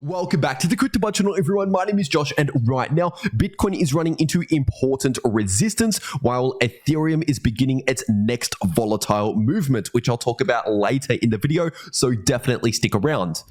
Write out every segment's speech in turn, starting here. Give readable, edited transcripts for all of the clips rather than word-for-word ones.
Welcome back to the crypto channel, everyone. My name is Josh, and right now Bitcoin is running into important resistance while Ethereum is beginning its next volatile movement, which I'll talk about later in the video, so definitely stick around.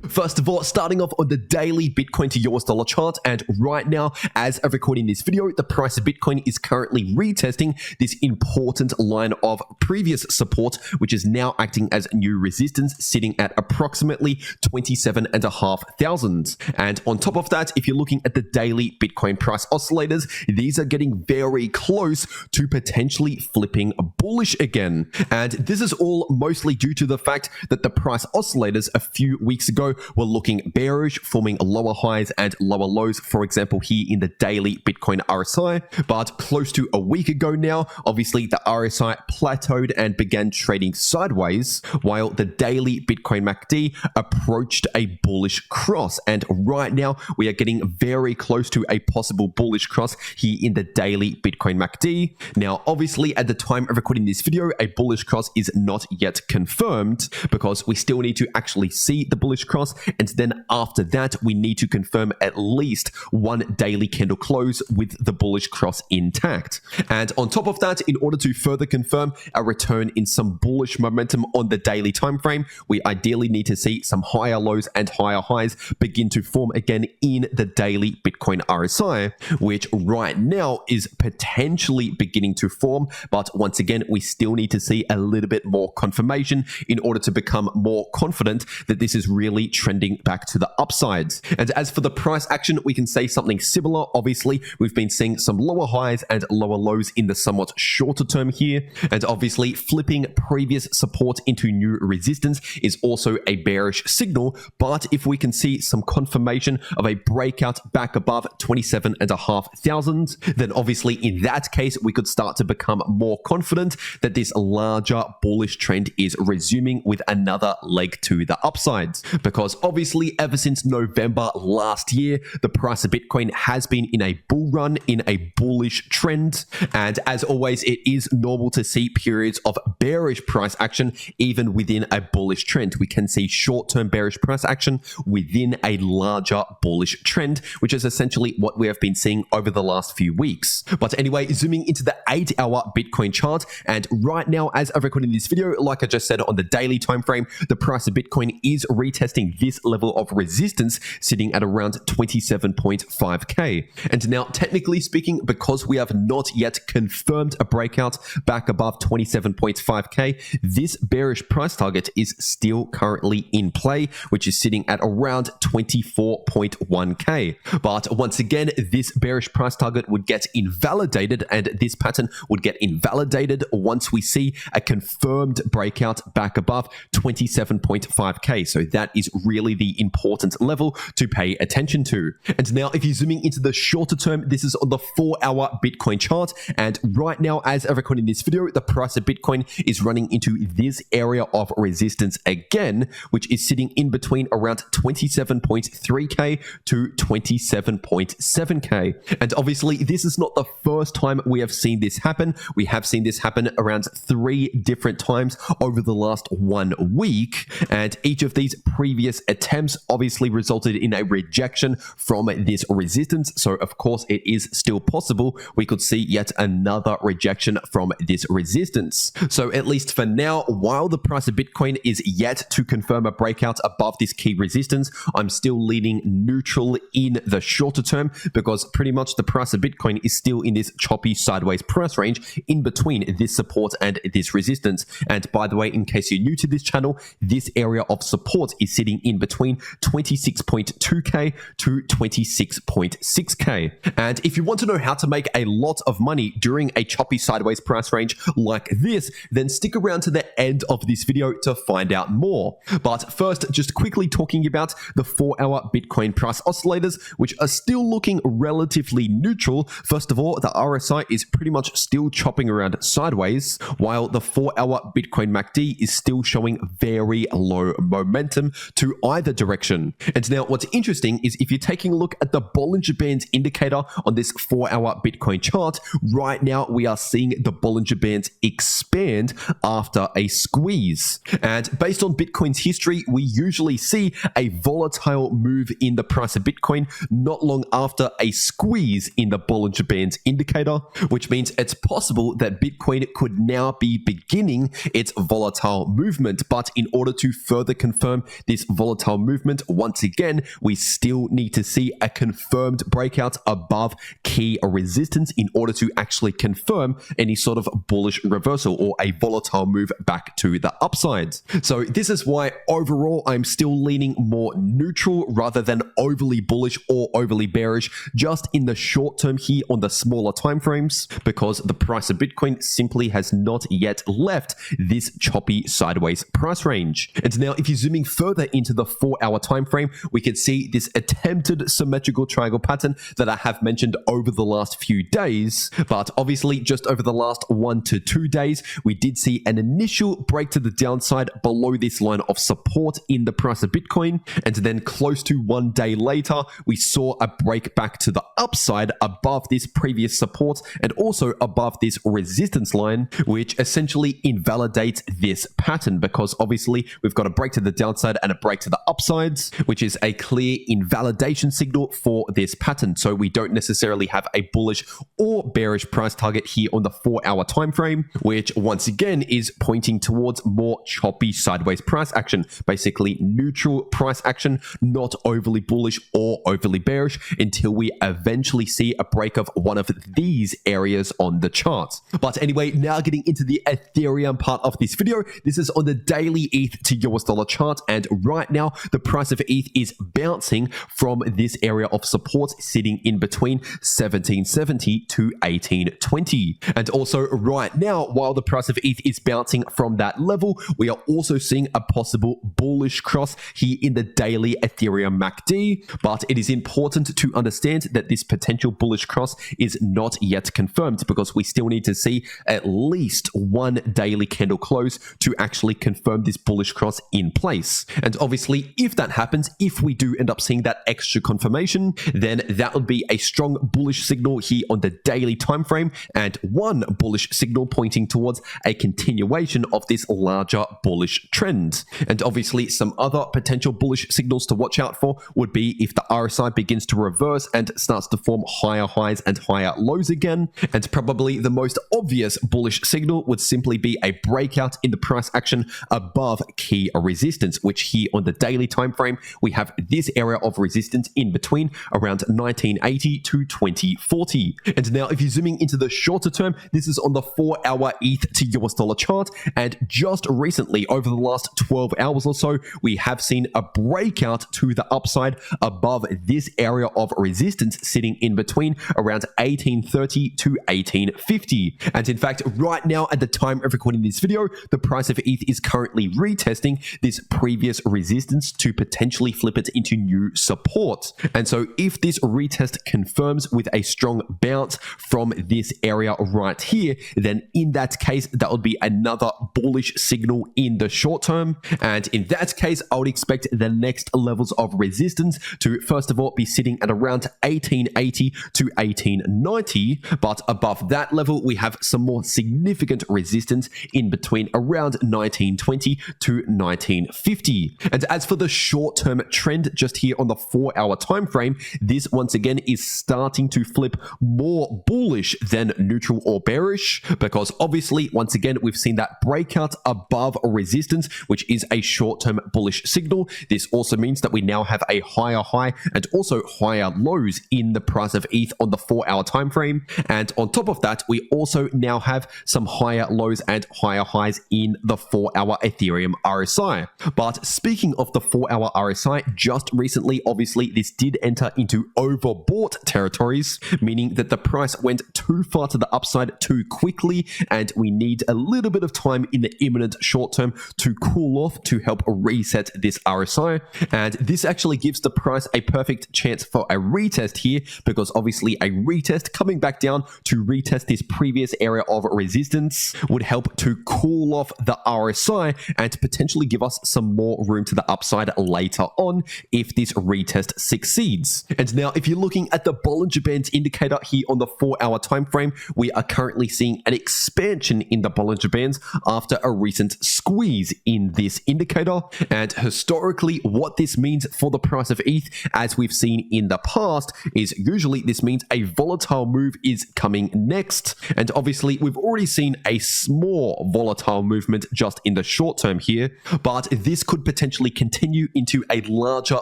First of all, starting off on the daily Bitcoin to US dollar chart, and right now, as of recording this video, the price of Bitcoin is currently retesting this important line of previous support, which is now acting as new resistance, sitting at approximately 27,500. And on top of that, if you're looking at the daily Bitcoin price oscillators, these are getting very close to potentially flipping bullish again. And this is all mostly due to the fact that the price oscillators a few weeks ago were looking bearish, forming lower highs and lower lows, for example, here in the daily Bitcoin RSI. But close to a week ago now, obviously the RSI plateaued and began trading sideways, while the daily Bitcoin MACD approached a bullish cross. And right now, we are getting very close to a possible bullish cross here in the daily Bitcoin MACD. Now, obviously, at the time of recording this video, a bullish cross is not yet confirmed because we still need to actually see the bullish cross. And then after that, we need to confirm at least one daily candle close with the bullish cross intact. And on top of that, in order to further confirm a return in some bullish momentum on the daily time frame, we ideally need to see some higher lows and higher highs begin to form again in the daily Bitcoin RSI, which right now is potentially beginning to form. But once again, we still need to see a little bit more confirmation in order to become more confident that this is really trending back to the upsides. And as for the price action, we can say something similar. Obviously, we've been seeing some lower highs and lower lows in the somewhat shorter term here. And obviously, flipping previous support into new resistance is also a bearish signal. But if we can see some confirmation of a breakout back above 27,500, then obviously in that case, we could start to become more confident that this larger bullish trend is resuming with another leg to the upsides. Because obviously, ever since November last year, the price of Bitcoin has been in a bull run, in a bullish trend. And as always, it is normal to see periods of bearish price action even within a bullish trend. We can see short-term bearish price action within a larger bullish trend, which is essentially what we have been seeing over the last few weeks. But anyway, zooming into the 8-hour Bitcoin chart, and right now, as I'm recording this video, like I just said on the daily time frame, the price of Bitcoin is retesting this level of resistance, sitting at around 27.5k. And now, technically speaking, because we have not yet confirmed a breakout back above 27.5k, this bearish price target is still currently in play, which is sitting at around 24.1k. But once again, this bearish price target would get invalidated, and this pattern would get invalidated once we see a confirmed breakout back above 27.5k. So that is really the important level to pay attention to. And now, if you're zooming into the shorter term, this is on the 4-hour Bitcoin chart. And right now, as I'm recording this video, the price of Bitcoin is running into this area of resistance again, which is sitting in between around 27.3k to 27.7k. And obviously, this is not the first time we have seen this happen. We have seen this happen around 3 different times over the last 1 week. And each of these previous attempts obviously resulted in a rejection from this resistance. So of course, it is still possible we could see yet another rejection from this resistance. So at least for now, while the price of Bitcoin is yet to confirm a breakout above this key resistance, I'm still leaning neutral in the shorter term because pretty much the price of Bitcoin is still in this choppy sideways price range in between this support and this resistance. And by the way, in case you're new to this channel, this area of support is sitting in between 26.2k to 26.6k. And if you want to know how to make a lot of money during a choppy sideways price range like this, then stick around to the end of this video to find out more. But first, just quickly talking about the 4-hour Bitcoin price oscillators, which are still looking relatively neutral. First of all, the RSI is pretty much still chopping around sideways, while the 4-hour Bitcoin MACD is still showing very low momentum to to either direction. And now what's interesting is if you're taking a look at the Bollinger Bands indicator on this 4-hour Bitcoin chart, right now we are seeing the Bollinger Bands expand after a squeeze. And based on Bitcoin's history, we usually see a volatile move in the price of Bitcoin not long after a squeeze in the Bollinger Bands indicator, which means it's possible that Bitcoin could now be beginning its volatile movement. But in order to further confirm this volatile movement, once again, we still need to see a confirmed breakout above key resistance in order to actually confirm any sort of bullish reversal or a volatile move back to the upside. So this is why overall I'm still leaning more neutral rather than overly bullish or overly bearish just in the short term here on the smaller time frames, because the price of Bitcoin simply has not yet left this choppy sideways price range. And now if you're zooming further into the 4-hour time frame, we can see this attempted symmetrical triangle pattern that I have mentioned over the last few days. But obviously just over the last 1 to 2 days, we did see an initial break to the downside below this line of support in the price of Bitcoin. And then close to 1 day later, we saw a break back to the upside above this previous support and also above this resistance line, which essentially invalidates this pattern, because obviously we've got a break to the downside and a break to the upsides, which is a clear invalidation signal for this pattern. So we don't necessarily have a bullish or bearish price target here on the 4-hour time frame, which once again is pointing towards more choppy sideways price action, basically neutral price action, not overly bullish or overly bearish until we eventually see a break of one of these areas on the chart. But anyway, now getting into the Ethereum part of this video. This is on the daily ETH to US dollar chart, and right now the price of ETH is bouncing from this area of support sitting in between 1770 to 1820. And also right now, while the price of ETH is bouncing from that level, we are also seeing a possible bullish cross here in the daily Ethereum MACD. But it is important to understand that this potential bullish cross is not yet confirmed, because we still need to see at least one daily candle close to actually confirm this bullish cross in place. And obviously, if that happens, if we do end up seeing that extra confirmation, then that would be a strong bullish signal here on the daily time frame, and one bullish signal pointing towards a continuation of this larger bullish trend. And obviously, some other potential bullish signals to watch out for would be if the RSI begins to reverse and starts to form higher highs and higher lows again. And probably the most obvious bullish signal would simply be a breakout in the price action above key resistance, which here on the daily time frame, we have this area of resistance in between around 1980 to 2040. And now if you're zooming into the shorter term, this is on the 4-hour ETH to US dollar chart. And just recently, over the last 12 hours or so, we have seen a breakout to the upside above this area of resistance sitting in between around 1830 to 1850. And in fact, right now at the time of recording this video, the price of ETH is currently retesting this previous resistance to potentially flip it into new support. And so if this retest confirms with a strong bounce from this area right here, then in that case, that would be another bullish signal in the short term. And in that case, I would expect the next levels of resistance to first of all be sitting at around 1880 to 1890. But above that level, we have some more significant resistance in between around 1920 to 1950. And as for the short-term trend just here on the 4-hour time frame, this once again is starting to flip more bullish than neutral or bearish, because obviously once again we've seen that breakout above resistance, which is a short-term bullish signal. This also means that we now have a higher high and also higher lows in the price of ETH on the 4-hour time frame. And on top of that, we also now have some higher lows and higher highs in the 4-hour Ethereum RSI. But speaking of the 4-hour RSI, just recently, obviously, this did enter into overbought territories, meaning that the price went too far to the upside too quickly, and we need a little bit of time in the imminent short term to cool off to help reset this RSI. And this actually gives the price a perfect chance for a retest here, because obviously a retest coming back down to retest this previous area of resistance would help to cool off the RSI and potentially give us some more room to the the upside later on if this retest succeeds. And now if you're looking at the Bollinger Bands indicator here on the 4-hour time frame, we are currently seeing an expansion in the Bollinger Bands after a recent squeeze in this indicator. And historically, what this means for the price of ETH, as we've seen in the past, is usually this means a volatile move is coming next. And obviously, we've already seen a small volatile movement just in the short term here, but this could potentially continue into a larger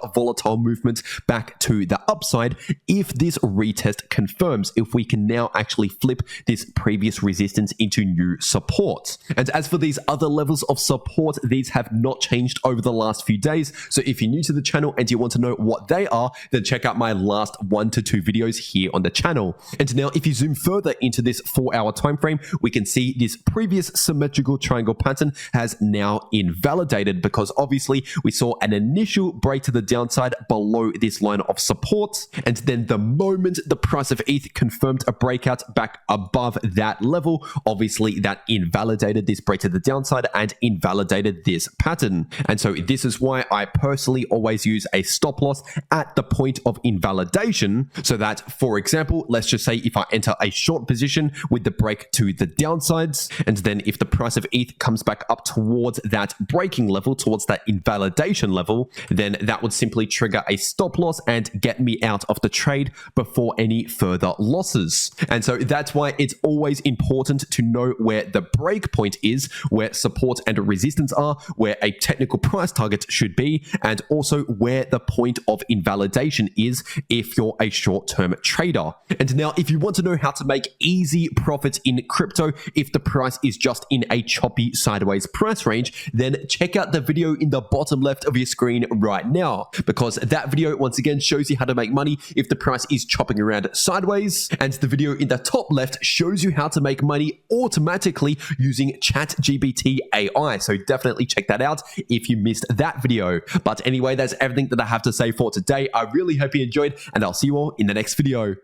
volatile movement back to the upside if this retest confirms, if we can now actually flip this previous resistance into new support. And as for these other levels of support, these have not changed over the last few days. So if you're new to the channel and you want to know what they are, then check out my last 1 to 2 videos here on the channel. And now if you zoom further into this 4-hour time frame, we can see this previous symmetrical triangle pattern has now invalidated, because obviously we saw an initial break to the downside below this line of support, and then the moment the price of ETH confirmed a breakout back above that level, obviously that invalidated this break to the downside and invalidated this pattern. And so this is why I personally always use a stop loss at the point of invalidation, so that, for example, let's just say if I enter a short position with the break to the downsides, and then if the price of ETH comes back up towards that breaking level, towards that invalidation level, then that would simply trigger a stop loss and get me out of the trade before any further losses. And so that's why it's always important to know where the break point is, where support and resistance are, where a technical price target should be, and also where the point of invalidation is if you're a short-term trader. And now if you want to know how to make easy profits in crypto if the price is just in a choppy sideways price range, then check out the video in the bottom left of your screen right now, because that video once again shows you how to make money if the price is chopping around sideways, and the video in the top left shows you how to make money automatically using ChatGPT AI. So definitely check that out if you missed that video. But anyway, that's everything that I have to say for today. I really hope you enjoyed, and I'll see you all in the next video.